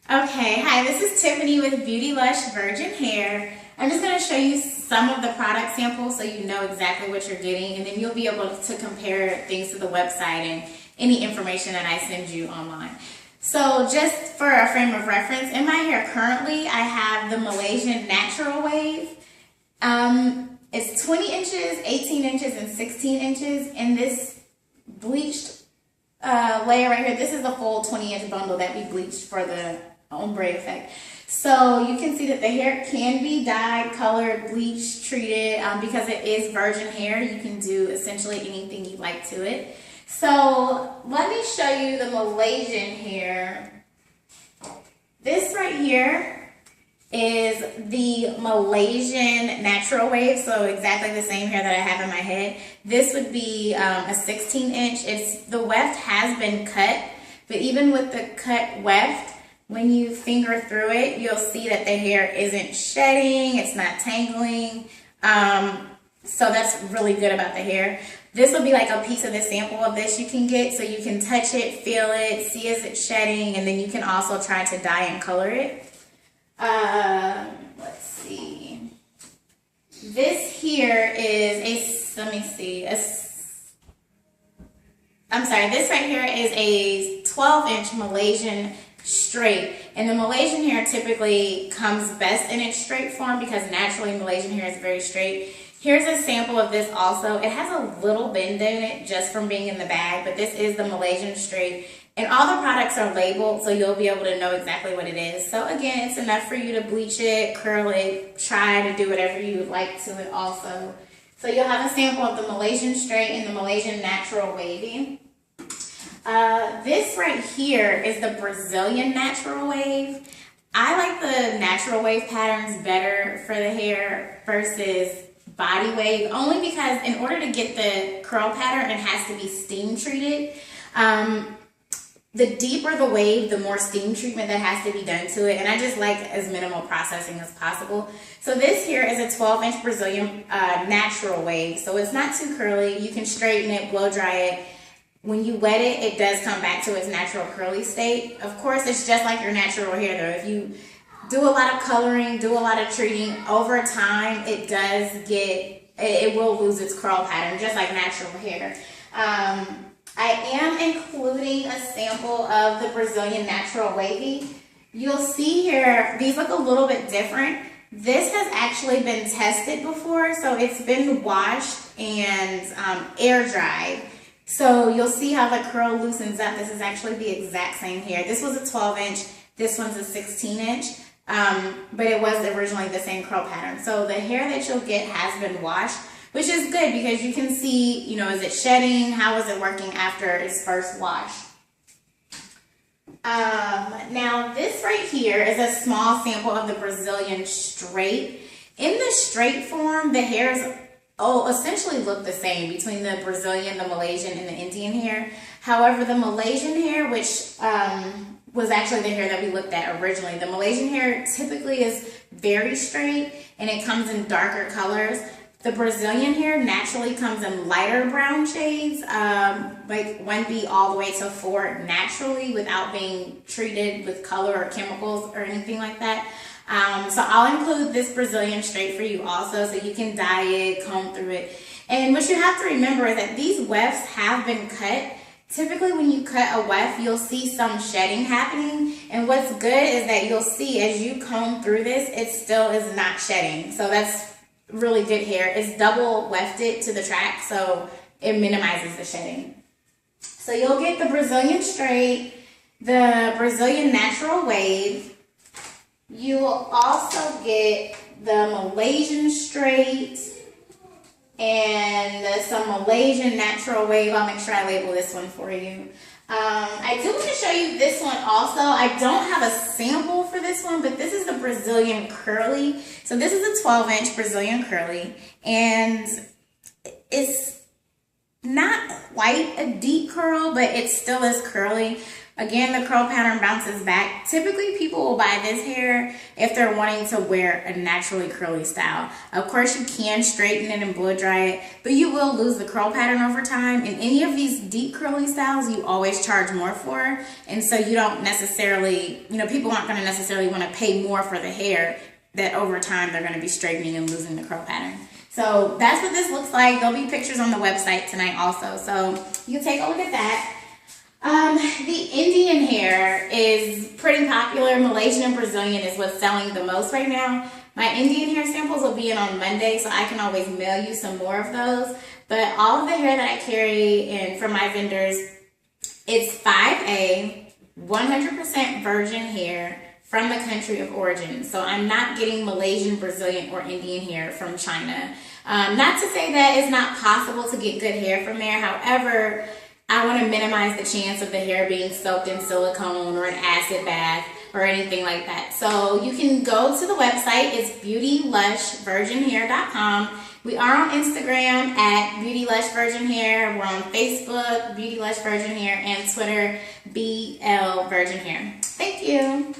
Okay, hi, this is Tiffany with Beauty Lush Virgin Hair. I'm just going to show you some of the product samples so you know exactly what you're getting, and then you'll be able to compare things to the website and any information that I send you online. So just for a frame of reference, in my hair currently, I have the Malaysian Natural Wave. It's 20 inches, 18 inches, and 16 inches in this bleached layer right here. This is the full 20-inch bundle that we bleached for the ombre effect. So you can see that the hair can be dyed, colored, bleached, treated. Because it is virgin hair, you can do essentially anything you like to it. So let me show you the Malaysian hair. This right here is the Malaysian Natural Wave, so exactly the same hair that I have in my head. This would be a 16-inch. The weft has been cut, but even with the cut weft, when you finger through it, you'll see that the hair isn't shedding, it's not tangling. So that's really good about the hair. This will be like a piece of the sample of this you can get, so you can touch it, feel it, see as it's shedding, and then you can also try to dye and color it. Let's see. This here is this right here is a 12-inch Malaysian straight, and the Malaysian hair typically comes best in its straight form because naturally Malaysian hair is very straight. Here's a sample of this also. It has a little bend in it just from being in the bag, but this is the Malaysian straight, and all the products are labeled, so you'll be able to know exactly what it is. So again, it's enough for you to bleach it, curl it, try to do whatever you would like to it also. So you'll have a sample of the Malaysian straight and the Malaysian Natural Wavy. This right here is the Brazilian Natural Wave. I like the Natural Wave patterns better for the hair versus body wave, only because in order to get the curl pattern, it has to be steam treated. The deeper the wave, the more steam treatment that has to be done to it, and I just like as minimal processing as possible. So this here is a 12-inch Brazilian Natural Wave, so it's not too curly. You can straighten it, blow dry it. When you wet it, it does come back to its natural curly state. Of course, it's just like your natural hair though. If you do a lot of coloring, do a lot of treating, over time it will lose its curl pattern, just like natural hair. I am including a sample of the Brazilian Natural Wavy. You'll see here, these look a little bit different. This has actually been tested before, so it's been washed and air dried. So you'll see how the curl loosens up. This is actually the exact same hair. This was a 12-inch, this one's a 16-inch. But it was originally the same curl pattern. So the hair that you'll get has been washed, which is good because you can see, is it shedding? How is it working after its first wash? Now this right here is a small sample of the Brazilian straight. In the straight form, the hairs essentially look the same between the Brazilian, the Malaysian, and the Indian hair. However, the Malaysian hair, which was actually the hair that we looked at originally. The Malaysian hair typically is very straight and it comes in darker colors. The Brazilian hair naturally comes in lighter brown shades, like 1B all the way to 4 naturally without being treated with color or chemicals or anything like that. So I'll include this Brazilian straight for you also so you can dye it, comb through it. And what you have to remember is that these wefts have been cut. Typically when you cut a weft, you'll see some shedding happening, and what's good is that you'll see as you comb through this, it still is not shedding. So that's really good hair. It's double wefted to the track, so it minimizes the shedding. So you'll get the Brazilian straight, the Brazilian Natural Wave. You will also get the Malaysian straight, and some Malaysian Natural Wave. I'll make sure I label this one for you. I do want to show you this one also. I don't have a sample for this one, but this is the Brazilian Curly. So this is a 12-inch Brazilian Curly, and it's not quite a deep curl, but it still is curly. Again, the curl pattern bounces back. Typically, people will buy this hair if they're wanting to wear a naturally curly style. Of course, you can straighten it and blow dry it, but you will lose the curl pattern over time. In any of these deep curly styles, you always charge more for, and so you don't necessarily, people aren't going to necessarily want to pay more for the hair that over time they're going to be straightening and losing the curl pattern. So that's what this looks like. There'll be pictures on the website tonight also, so you can take a look at that. The Indian hair is pretty popular. Malaysian and Brazilian is what's selling the most right now. My Indian hair samples will be in on Monday, so I can always mail you some more of those. But all of the hair that I carry in from my vendors, it's 5A, 100% virgin hair from the country of origin. So I'm not getting Malaysian, Brazilian, or Indian hair from China. Not to say that it's not possible to get good hair from there. However, I want to minimize the chance of the hair being soaked in silicone or an acid bath or anything like that. So you can go to the website. It's beautylushvirginhair.com. We are on Instagram at Beauty Lush Virgin Hair. We're on Facebook, Beauty Lush Virgin Hair, and Twitter, BL Virgin Hair. Thank you.